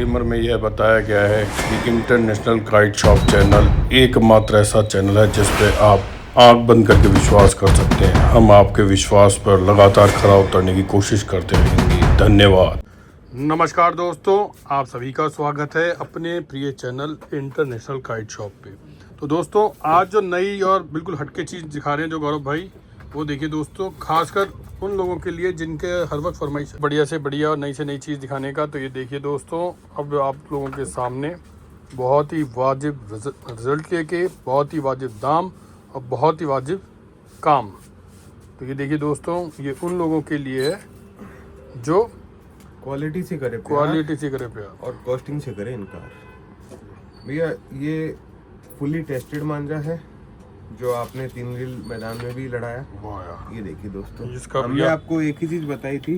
Disclaimer में यह बताया गया है कि इंटरनेशनल काइट शॉप चैनल एकमात्र ऐसा चैनल है जिस पे आप आंख बंद करके विश्वास कर सकते हैं। हम आपके विश्वास पर लगातार खरा उतरने की कोशिश करते रहेंगे। धन्यवाद। नमस्कार दोस्तों, आप सभी का स्वागत है अपने प्रिय चैनल इंटरनेशनल काइट शॉप पे। तो दोस्तों, आज जो नई और बिल्कुल हटके चीज़ दिखा रहे हैं जो गौरव भाई, वो देखिए दोस्तों, खासकर उन लोगों के लिए जिनके हर वक्त फरमाइश बढ़िया से बढ़िया और नई से नई चीज़ दिखाने का। तो ये देखिए दोस्तों, अब आप लोगों के सामने बहुत ही वाजिब रिजल्ट लेके, बहुत ही वाजिब दाम और बहुत ही वाजिब काम। तो ये देखिए दोस्तों, ये उन लोगों के लिए है जो क्वालिटी से करे प्यार और कॉस्टिंग से करे इनकार। भैया ये फुली टेस्टेड मांजा है जो आपने 3 रील मैदान में भी लड़ाया। ये देखिए दोस्तों, हमने आपको एक ही चीज बताई थी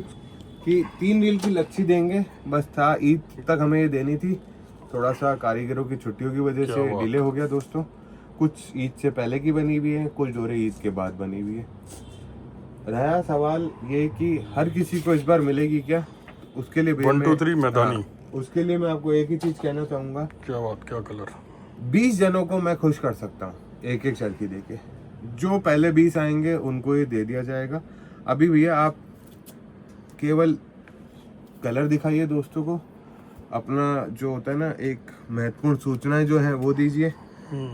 कि 3 रील की लच्छी देंगे, बस था। ईद तक हमें ये देनी थी, थोड़ा सा कारीगरों की छुट्टियों की वजह से डिले हो गया दोस्तों। कुछ ईद से पहले की बनी हुई है, कुछ डोरे ईद के बाद बनी हुई है। रहा सवाल ये कि हर किसी को इस बार मिलेगी क्या, उसके लिए 1 2 3 मैदानी। उसके लिए मैं आपको एक ही चीज कहना चाहूंगा। क्या बात, क्या कलर। 20 जनों को मैं खुश कर सकता हूँ एक एक चरखी देके। जो पहले 20 आएंगे उनको ये दे दिया जाएगा। अभी भैया आप केवल कलर दिखाइए दोस्तों को, अपना जो होता है ना एक महत्वपूर्ण सूचनाएं जो है वो दीजिए।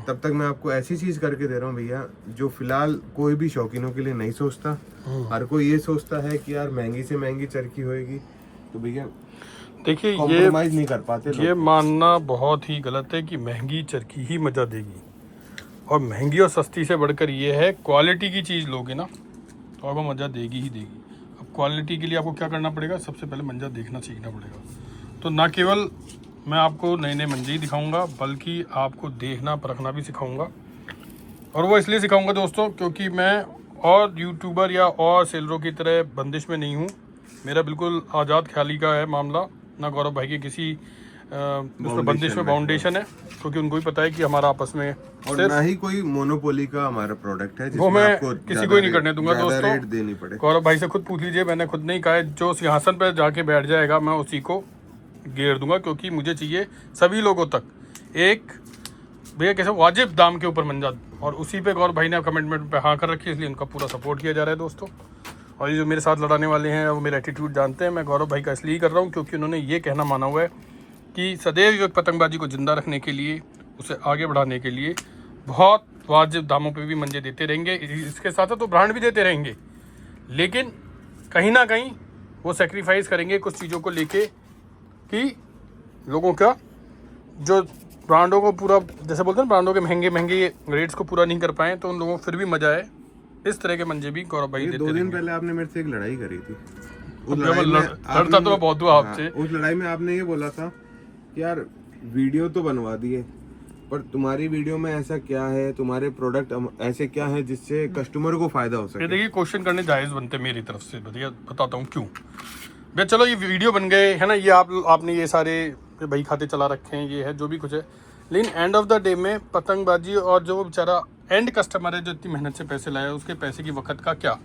तब तक मैं आपको ऐसी चीज करके दे रहा हूँ भैया जो फिलहाल कोई भी शौकीनों के लिए नहीं सोचता। हर कोई ये सोचता है कि यार महंगी से महंगी चरखी होएगी, तो भैया देखिए कॉम्प्रोमाइज नहीं कर पाते ये मानना बहुत ही गलत है कि महंगी चरखी ही मजा देगी। और महंगी और सस्ती से बढ़कर ये है, क्वालिटी की चीज़ लोगे ना तो आपको मज़ा देगी ही देगी। अब क्वालिटी के लिए आपको क्या करना पड़ेगा, सबसे पहले मंजा देखना सीखना पड़ेगा। तो ना केवल मैं आपको नए नए मंजे ही दिखाऊंगा, बल्कि आपको देखना परखना भी सिखाऊंगा। और वो इसलिए सिखाऊंगा दोस्तों क्योंकि मैं और यूट्यूबर या और सेलरों की तरह बंदिश में नहीं हूँ। मेरा बिल्कुल आज़ाद ख्याली का है मामला, ना गौरव भाई के किसी उसमें बंदिश में बाउंडेशन है, क्योंकि उनको भी पता है कि हमारा आपस में और ना ही कोई मोनोपोली का हमारा प्रोडक्ट है वो मैं किसी को ही नहीं करने दूंगा दोस्तों। रेट देनी पड़े। गौरव भाई से खुद पूछ लीजिए, मैंने खुद नहीं कहा है। जो सिंहासन पर जाके बैठ जाएगा मैं उसी को घेर दूंगा, क्योंकि मुझे चाहिए सभी लोगों तक एक भैया कैसे वाजिब दाम के ऊपर मंजा। और उसी पे गौरव भाई ने कमिटमेंट पे हाँ कर रखी है, इसलिए उनका पूरा सपोर्ट किया जा रहा है दोस्तों। और ये जो मेरे साथ लड़ाने वाले हैं वो मेरा एटीट्यूड जानते हैं। मैं गौरव भाई का इसलिए कर रहा हूँ क्योंकि उन्होंने ये कहना माना हुआ है कि सदैव पतंगबाजी को ज़िंदा रखने के लिए, उसे आगे बढ़ाने के लिए बहुत वाजिब दामों पे भी मंजे देते रहेंगे। इसके साथ तो ब्रांड भी देते रहेंगे, लेकिन कहीं ना कहीं वो सेक्रीफाइस करेंगे कुछ चीज़ों को लेके कि लोगों का जो ब्रांडों को पूरा, जैसे बोलते हैं ब्रांडों के महंगे महंगे रेट्स को पूरा नहीं कर पाए, तो उन लोगों को फिर भी मजा आए। इस तरह के मंजे भी गौरव भाई देते रहेंगे। 2 दिन पहले आपने मेरे से एक लड़ाई करी थी। लड़ता तो मैं बहुत हुआ आपसे। उस लड़ाई में आपने ये बोला था कि यार वीडियो तो बनवा दिए, पर तुम्हारी वीडियो में ऐसा क्या है, तुम्हारे प्रोडक्ट ऐसे क्या है जिससे कस्टमर को फायदा हो सके। देखिए क्वेश्चन करने जायज़ बनते मेरी तरफ से, बताता हूँ क्यों। भैया चलो ये वीडियो बन गए है ना, ये आपने ये सारे भाई खाते चला रखे हैं, ये है जो भी कुछ है, लेकिन एंड ऑफ द डे में पतंगबाजी और जो बेचारा एंड कस्टमर है जो इतनी मेहनत से पैसे लाया, उसके पैसे की वक्त का क्या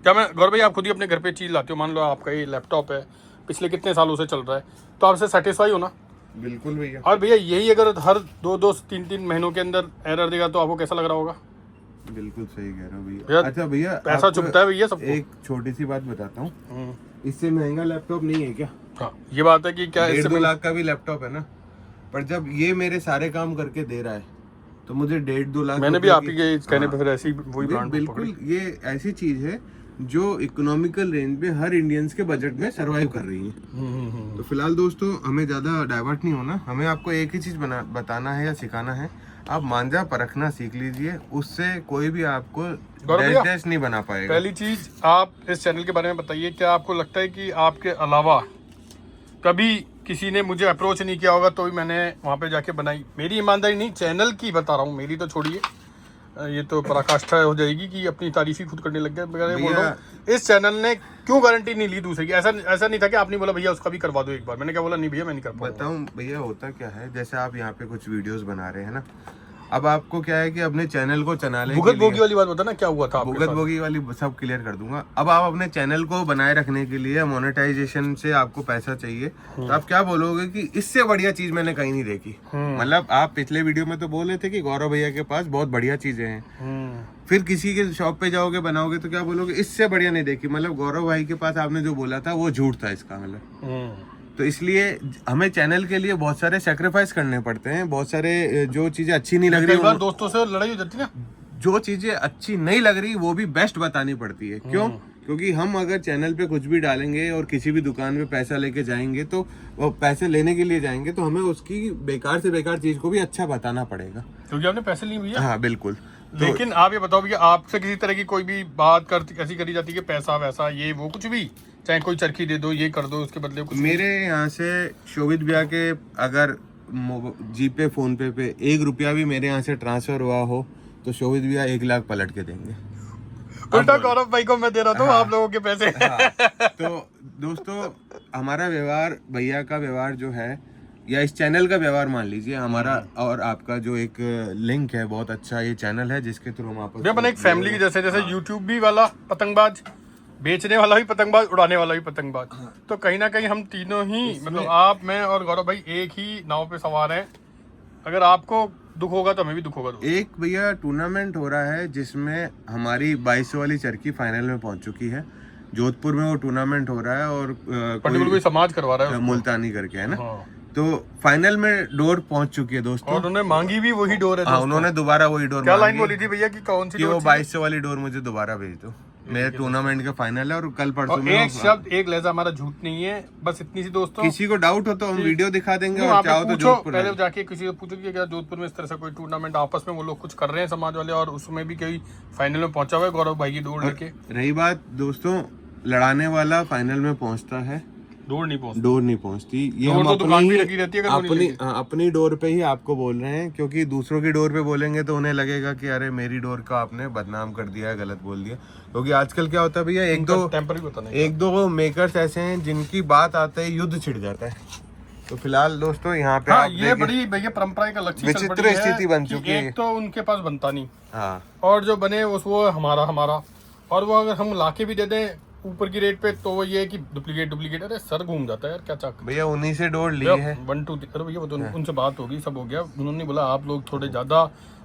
मैं गौरव भाई, आप खुद ही अपने घर पे चीज़ लाते हो। मान लो आपका ये लैपटॉप है, पिछले कितने सालों से चल रहा है, तो आपसे सेटिस्फाई हो ना। बिल्कुल भैया। और भैया यही अगर हर 2 3 3 महीनों के अंदर एरर देगा तो आपको कैसा लग रहा होगा। बिल्कुल सही कह रहे हो भैया। अच्छा भैया, पैसा चुभता है भैया सबको। एक छोटी सी बात बताता हूँ, इससे महंगा लैपटॉप नहीं है क्या? हाँ, ये बात है कि क्या 1.5 लाख का भी लैपटॉप है ना, पर जब ये मेरे सारे काम करके दे रहा है तो मुझे 1.5-2 लाख। मैंने भी आप ही के कहने पे फिर ऐसी वही ब्रांड बिल्कुल, ये ऐसी चीज है जो इकोनॉमिकल रेंज में हर इंडियंस के बजट में सरवाइव कर रही है। तो फिलहाल दोस्तों हमें ज्यादा डाइवर्ट नहीं होना, हमें आपको एक ही चीज बताना है या सिखाना है। आप मांझा परखना सीख लीजिए, उससे कोई भी आपको डैश नहीं बना पाएगा। पहली चीज, आप इस चैनल के बारे में बताइए, क्या आपको लगता है कि आपके अलावा कभी किसी ने मुझे अप्रोच नहीं किया होगा तो भी मैंने वहाँ पे जाके बनाई? मेरी ईमानदारी नहीं, चैनल की बता रहा हूँ, मेरी तो छोड़िए, ये तो पराकाष्ठा हो जाएगी कि अपनी तारीफ ही खुद करने लग गए। मैं बोल रहा हूँ इस चैनल ने क्यों गारंटी नहीं ली दूसरे की? ऐसा नहीं था कि आपने बोला भैया उसका भी करवा दो एक बार। मैंने क्या बोला, नहीं भैया मैं नहीं कर पाऊंगा। बताऊं भैया, होता क्या है, जैसे आप यहाँ पे कुछ वीडियोस बना रहे हैं ना, अब आपको क्या है कि अपने चैनल को चलाने भुगत भोगी वाली बात बता ना, क्या हुआ था आपके भुगत साथ? भोगी वाली सब क्लियर कर दूंगा। अब आप अपने चैनल को बनाए रखने के लिए मोनेटाइजेशन से आपको पैसा चाहिए, तो आप क्या बोलोगे कि इससे बढ़िया चीज मैंने कहीं नहीं देखी। मतलब आप पिछले वीडियो में तो बोल रहे थे कि गौरव भैया के पास बहुत बढ़िया चीजें हैं, फिर किसी के शॉप पे जाओगे बनाओगे तो क्या बोलोगे इससे बढ़िया नहीं देखी। मतलब गौरव भाई के पास आपने जो बोला था वो झूठ था इसका मतलब। तो इसलिए हमें चैनल के लिए बहुत सारे सेक्रीफाइस करने पड़ते हैं, बहुत सारे जो चीजें अच्छी नहीं लग रही, कई बार दोस्तों से लड़ाई हो जाती है ना, जो चीजें अच्छी नहीं लग रही वो भी बेस्ट बतानी पड़ती है। क्यों? क्योंकि हम अगर चैनल पे कुछ भी डालेंगे और किसी भी दुकान पे पैसा लेके जाएंगे, तो वो पैसे लेने के लिए जाएंगे तो हमें उसकी बेकार से बेकार चीज को भी अच्छा बताना पड़ेगा, क्योंकि आपने पैसे लिए भैया। हाँ बिल्कुल। लेकिन आप ये बताओ भैया, आपसे किसी तरह की कोई भी बात ऐसी करी जाती है कि पैसा वैसा ये वो कुछ भी, चाहे कोई चरखी दे दो, ये कर दो, उसके बदले कुछ? मेरे यहाँ से शोभित भैया के अगर जीपे फोन पे 1 रुपया भी मेरे यहाँ से ट्रांसफर हुआ हो तो शोभित भैया 1 लाख पलट के देंगे। उल्टा गौरव भाई को मैं दे रहा था आप लोगों के पैसे। तो दोस्तों हमारा व्यवहार, भैया का व्यवहार जो है, या इस चैनल का व्यवहार मान लीजिए, हमारा और आपका जो एक लिंक है, बहुत अच्छा ये चैनल है जिसके थ्रू हम आपस में एक फैमिली की जैसे यूट्यूब भी वाला पतंगबाज, बेचने वाला भी पतंगबाज, उड़ाने वाला भी पतंगबाज, तो कहीं ना कहीं हम तीनों ही, मतलब आप, मैं और गौरव भाई एक ही नाव पे सवार हैं। अगर आपको दुख होगा तो हमें भी दुख होगा। एक भैया टूर्नामेंट हो रहा है जिसमें हमारी 2200 वाली चरखी फाइनल में पहुंच चुकी है। जोधपुर में वो टूर्नामेंट हो रहा है और कोई समाज करवा रहा है, मुल्तानी करके है ना। तो फाइनल में डोर पहुंच चुकी है दोस्तों, और उन्होंने मांगी भी वही डोर है। हाँ, उन्होंने दोबारा वही डोर क्या लाइन बोली थी भैया कि कौन सी? कि वो 2200 वाली डोर मुझे दोबारा भेज दो, मेरे टूर्नामेंट का फाइनल है और कल परसों में। एक शब्द एक लहजा हमारा झूठ नहीं है, बस इतनी सी दोस्तों। किसी को डाउट हो तो हम वीडियो दिखा देंगे, और चाहो तो जोधपुर पहले जाके किसी से पूछो कि क्या जोधपुर में इस तरह से कोई टूर्नामेंट आपस में वो लोग कुछ कर रहे हैं समाज वाले, और उसमें भी कोई फाइनल में पहुंचा हुआ है गौरव भाई की डोर लेके। रही बात दोस्तों, लड़ाने वाला फाइनल में पहुंचता है, डोर नहीं पहुंचती। ये हम अपनी डोर पे ही आपको बोल रहे हैं, क्योंकि दूसरों की डोर पे बोलेंगे तो उन्हें लगेगा कि अरे मेरी डोर का आपने बदनाम कर दिया है, गलत बोल दिया। क्योंकि आजकल क्या होता है भैया, एक दो मेकर्स ऐसे हैं जिनकी बात आते ही युद्ध छिड़ जाता है। तो फिलहाल दोस्तों यहाँ पे ये बड़ी भैया परंपरा का लक्ष्य विचित्र स्थिति बन चुकी है। एक तो उनके पास बनता नहीं, हाँ, और जो बने वो हमारा, और वो अगर हम लाके भी दे दें ऊपर की रेट पे तो वो ये है कि डुप्लीकेट। अरे सर घूम जाता है यार, क्या चाक भैया उन्हीं से डोर ली है 1 2 3। अरे भैया वो तो उनसे बात होगी, सब हो गया। उन्होंने बोला आप लोग थोड़े ज्यादा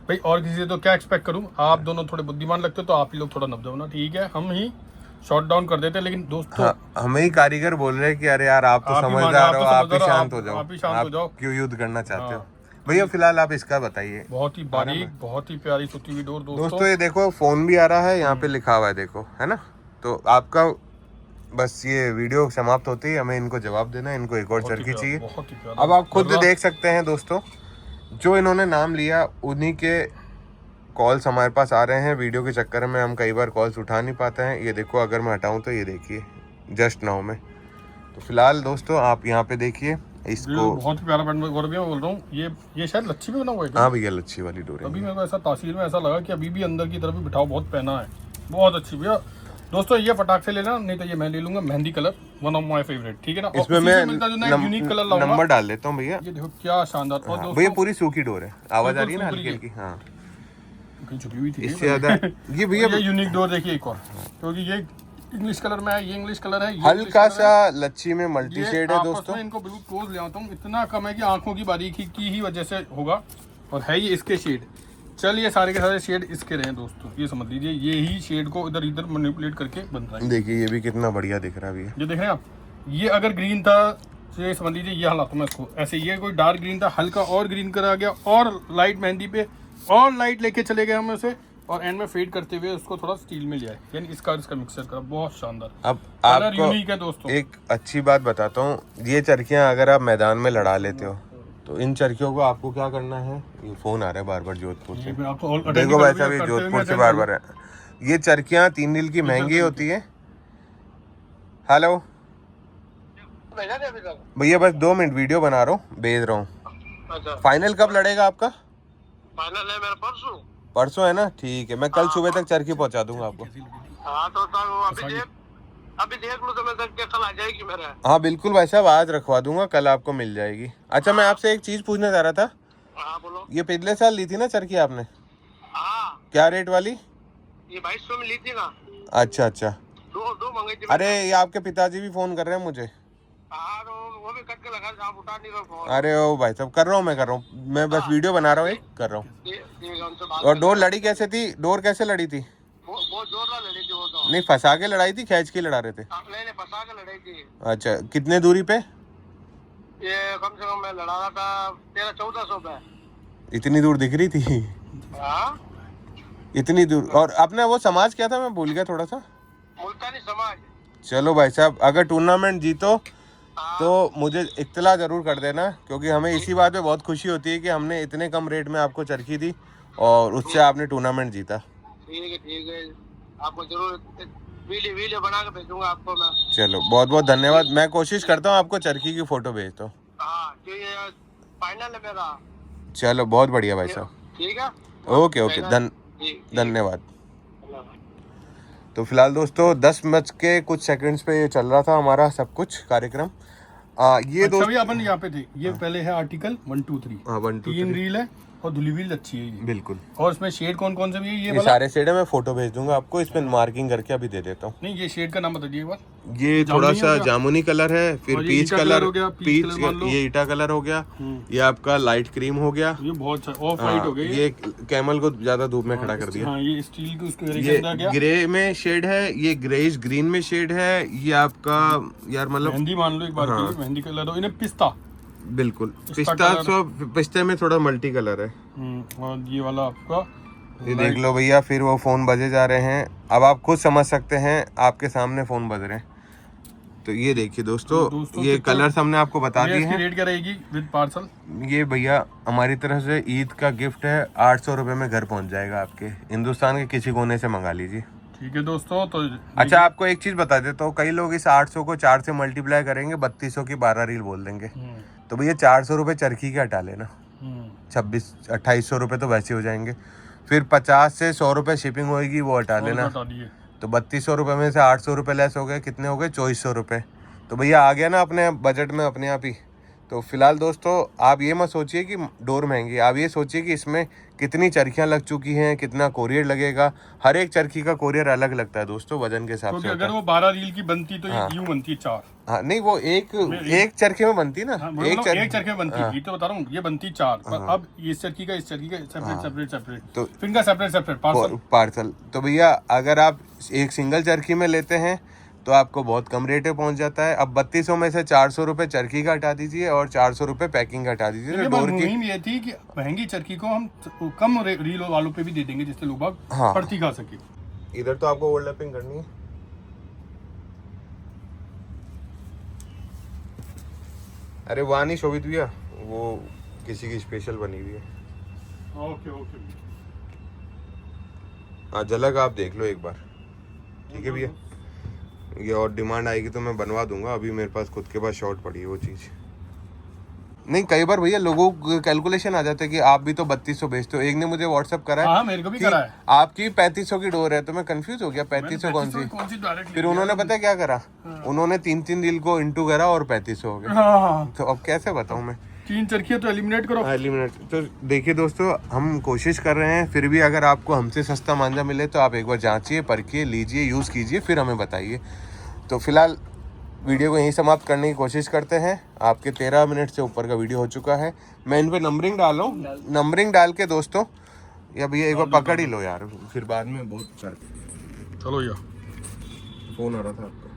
भाई, और किसी से तो क्या एक्सपेक्ट करूं, आप दोनों थोड़े बुद्धिमान लगते हो तो आप ही लोग थोड़ा नब जाओ ना, ठीक है हम ही शॉट डाउन कर देते। लेकिन दोस्तों हमें ही कारीगर बोल रहे हैं कि अरे यार आप तो समझदार हो, आप ही शांत हो जाओ, क्यों युद्ध करना चाहते हो। भैया फिलहाल आप इसका बताइए। बहुत ही बारीक, बहुत ही प्यारी सुती हुई डोर दोस्तों। ये देखो फोन भी आ रहा है, यहाँ पे लिखा हुआ है देखो, है ना। तो आपका बस ये वीडियो समाप्त होती है, हमें इनको जवाब देना है, इनको एक और चरखी चाहिए। अब आप खुद देख सकते हैं दोस्तों, जो इन्होंने नाम लिया उन्हीं के कॉल्स हमारे पास आ रहे हैं। वीडियो के चक्कर में हम कई बार कॉल्स उठा नहीं पाते हैं। ये देखो, अगर मैं हटाऊं तो ये देखिए जस्ट नाउ में। तो फिलहाल दोस्तों आप यहाँ पे देखिए इसको, बहुत प्यारा पैटर्न बोल रहा हूँ। ये शायद लच्छी में बना हुआ है। हाँ भैया लच्छी वाली डोरी। अभी मेरे को ऐसा तासीर में ऐसा लगा कि अभी भी अंदर की तरफ भी बिठाओ, बहुत पहना है, बहुत अच्छी भैया। दोस्तों ये फटाक से लेना, नहीं तो ये मैं ले लूंगा, mehndi colour, one of my favourite, ठीक है ना। इसमें मैं यूनिक कलर लाऊंगा, नंबर डाल देता हूँ भैया। ये देखो क्या शानदार। और दोस्तों भैया पूरी सूखी डोर है, आवाज आ रही है ना हल्की हल्की, हाँ छुपी हुई थी इससे ज्यादा। ये भैया ये यूनिक डोर देखिए एक और, क्योंकि ये इंग्लिश कलर में है, ये इंग्लिश कलर है, हल्का सा लच्छी में मल्टी शेड है दोस्तों। इनको बिल्कुल क्लोज ले आता हूँ, इतना कम है कि आंखों की बारीकी की ही वजह से होगा, और है ये इसके शेड। चलिए सारे के सारे शेड इसके रहे दोस्तों, ये समझ लीजिए ये ही शेड को इधर इधर मैनिपुलेट करके बन रहा है। देखिए ये भी कितना बढ़िया दिख रहा है भैया, ये देख रहे हैं आप। ये अगर ग्रीन था तो ये समझ लीजिए ये हालात में इसको ऐसे, ये कोई डार्क ग्रीन था, हल्का और ग्रीन करा गया, और लाइट मेहंदी पे और लाइट लेके चले गए हम उसे, और एंड में फेड करते हुए उसको थोड़ा स्टील में लिया है, यानी इसका मिक्सर करा, बहुत शानदार। अब आपको यूनिक है दोस्तों। एक अच्छी बात बताता हूँ, ये चरखियाँ अगर आप मैदान में लड़ा लेते हो तो इन चरखियों को आपको क्या करना है, ये फोन आ रहा है बार बार जोधपुर से, देखो वैसा भी जोधपुर से बार बार है। ये चरखियाँ 3 रील की महंगी होती है। हेलो भैया बस 2 मिनट वीडियो बना रहा हूँ, भेज रहा हूँ। फाइनल कब लड़ेगा आपका? फाइनल है मेरा परसों है ना, ठीक है, मैं कल सुबह तक चरखी पहुँचा दूंगा आपको। हाँ तो अभी देख लो तो मैं कल आ जाएगी मेरा। हाँ बिल्कुल भाई साहब, आज रखवा दूंगा, कल आपको मिल जाएगी। अच्छा मैं आपसे एक चीज पूछना चाह रहा था, हाँ बोलो। ये पिछले साल ली थी ना चरखी आपने? हाँ क्या रेट वाली? ये 2200 में ली थी ना। अच्छा अच्छा। दो मंगाई थी। अरे ये आपके पिताजी भी फोन कर रहे हैं मुझे। हाँ तो वो भी कट के लगा, आप उठा नहीं रहे फोन। अरे ओ भाई साहब, कर रहा हूँ मैं बस वीडियो बना रहा हूँ, एक कर रहा हूँ। ठीक है, उनसे बात और डोर लड़ी कैसे थी? डोर कैसे लड़ी थी? बहुत जोरदार लड़ी थी वो तो। नहीं फंसा के लड़ाई थी, खींच के लड़ा रहे थे? नहीं फंसा के लड़ाई थी। अच्छा, कितने दूरी पे? ये कम से कम मैं लड़ा रहा था 1300-1400 पे। इतनी दूर दिख रही थी? हाँ इतनी दूर। और अपना वो समाज क्या था, मैं भूल गया थोड़ा सा। मुल्तानी समाज। चलो भाई साहब, अगर टूर्नामेंट जीतो तो मुझे इत्तला जरूर कर देना, क्योंकि हमें इसी बात पे बहुत खुशी होती है कि हमने इतने कम रेट में आपको चरखी दी और उससे आपने टूर्नामेंट जीता। ठीक है, आपको जरूर वीडियो बना के भेजूंगा आपको मैं। चलो बहुत बहुत धन्यवाद। मैं कोशिश करता हूँ आपको चरखी की फोटो भेजता हूँ। हाँ जो ये फाइनल है मेरा। चलो बहुत बढ़िया भाई साहब। ठीक है, ओके ओके, धन्यवाद। तो फिलहाल दोस्तों 10:00 पे ये चल रहा था हमारा सब कुछ कार्यक्रम। ये अच्छा दोस्त भी अपन यहाँ पे थे। ये पहले है आर्टिकल 1 2 3। 1 2 3 3 रील है और धुली व्हील अच्छी है ये। बिल्कुल। और इसमें शेड कौन कौन से भी है? ये ये वाला? सारे शेड है, मैं फोटो भेज दूंगा आपको, इस पे मार्किंग करके अभी दे देता हूँ। नहीं ये शेड का नाम बता दीजिए एक बार। ये थोड़ा सा जामुनी कलर है, फिर और ये पीच ईटा कलर हो गया, पीच कलर मान लो। ये ईटा कलर हो गया, ये आपका लाइट क्रीम हो गया, ये बहुत ऑफ वाइट हो गया। ये कैमल को ज्यादा धूप में खड़ा कर दिया। हाँ ये स्टील की उसके ये ग्रे में शेड है, ये ग्रेइश ग्रीन में शेड है, ये आपका यार मतलब मेहंदी मान लो एक बार के लिए, मेहंदी कलर हो, इन्हें पिस्ता। बिल्कुल पिस्ते में थोड़ा मल्टी कलर है। और ये वाला आपका ये देख लो भैया, फिर वो फोन बजे जा रहे हैं। अब आप खुद समझ सकते हैं, आपके सामने फोन बज रहे हैं। तो ये देखिए दोस्तों ये कलर्स हमने आपको बता दिए हैं। रेट क्या रहेगी विद पार्सल? ये भैया हमारी तरफ से ईद का गिफ्ट है, 800 रुपये में घर पहुंच जाएगा आपके, हिंदुस्तान के किसी कोने से मंगा लीजिए। ठीक है दोस्तों। तो अच्छा आपको एक चीज बता देता हूँ, कई लोग इस 800 को 4 से मल्टीप्लाई करेंगे, 3200 की 12 रील बोल देंगे। तो भैया 400 रुपये चरखी के हटा लेना, 2800 रुपये तो वैसे हो जाएंगे। फिर 50 से 100 रुपये शिपिंग होगी, वो हटा लेना। तो 3200 रुपये में से 800 रुपये लेस हो गए, कितने हो गए? 2400 रुपये। तो भैया आ गया ना अपने बजट में अपने आप ही। तो फिलहाल दोस्तों आप ये मत सोचिए कि डोर महंगी, आप ये सोचिए कि इसमें कितनी चरखियाँ लग चुकी हैं, कितना कोरियर लगेगा। हर एक चरखी का कोरियर अलग लगता है दोस्तों, वजन के हिसाब से। अगर वो 12 रील की बनती तो यूं बनती 4। हाँ नहीं, वो एक चरखे में बनती ना। एक चरखे में बनती, ये तो बता रहा हूँ, ये बनती 4। पर अब इस चरखी का सेपरेट तो फिर का सेपरेट पार्सल। तो भैया अगर आप एक सिंगल चरखी में लेते हैं तो आपको बहुत कम रेट पे पहुंच जाता है। अब 3200 में से 400 रुपये चरखी का हटा दीजिए और 400 रुपये पैकिंग का हटा दीजिए। तो डोर की मुहिम ये थी कि महंगी चरखी को हम कम रील वालों पे भी दे देंगे, जिससे लोग पड़ती खा सके। इधर तो आपको ओवरलैपिंग करनी है। अरे वहाँ नहीं शोभित भैया, वो किसी की स्पेशल बनी हुई है। ओके हाँ झलक आप देख लो एक बार, ठीक है भैया। ये और डिमांड आएगी तो मैं बनवा दूंगा, अभी मेरे पास खुद के पास शॉर्ट पड़ी है वो चीज़। नहीं कई बार भैया लोगों को कैलकुलेशन आ जाता है कि आप भी तो 3200 बेचते हो। एक ने मुझे व्हाट्सअप करा है, मेरे को भी करा है, आपकी 3500 की डोर है। तो मैं कंफ्यूज हो गया, 3500 कौन सी? फिर उन्होंने पता क्या करा, उन्होंने 3 रील को इंटू करा और 3500 हो गया। तो अब कैसे बताऊं मैं? 3 चरखियां तो एलिमिनेट करो। एलिमिनेट। तो देखिए दोस्तों हम कोशिश कर रहे हैं, फिर भी अगर आपको हमसे सस्ता मांझा मिले तो आप एक बार जांचिए, परखिए, लीजिए, यूज़ कीजिए, फिर हमें बताइए। तो फिलहाल वीडियो को यहीं समाप्त करने की कोशिश करते हैं। आपके 13 मिनट से ऊपर का वीडियो हो चुका है। मैं इन पे नंबरिंग डाल रहा हूँ, नंबरिंग डाल के दोस्तों या भैया एक बार पकड़ ही लो यार, फिर बाद में बहुत कर। चलो यार फोन आ रहा था आपका।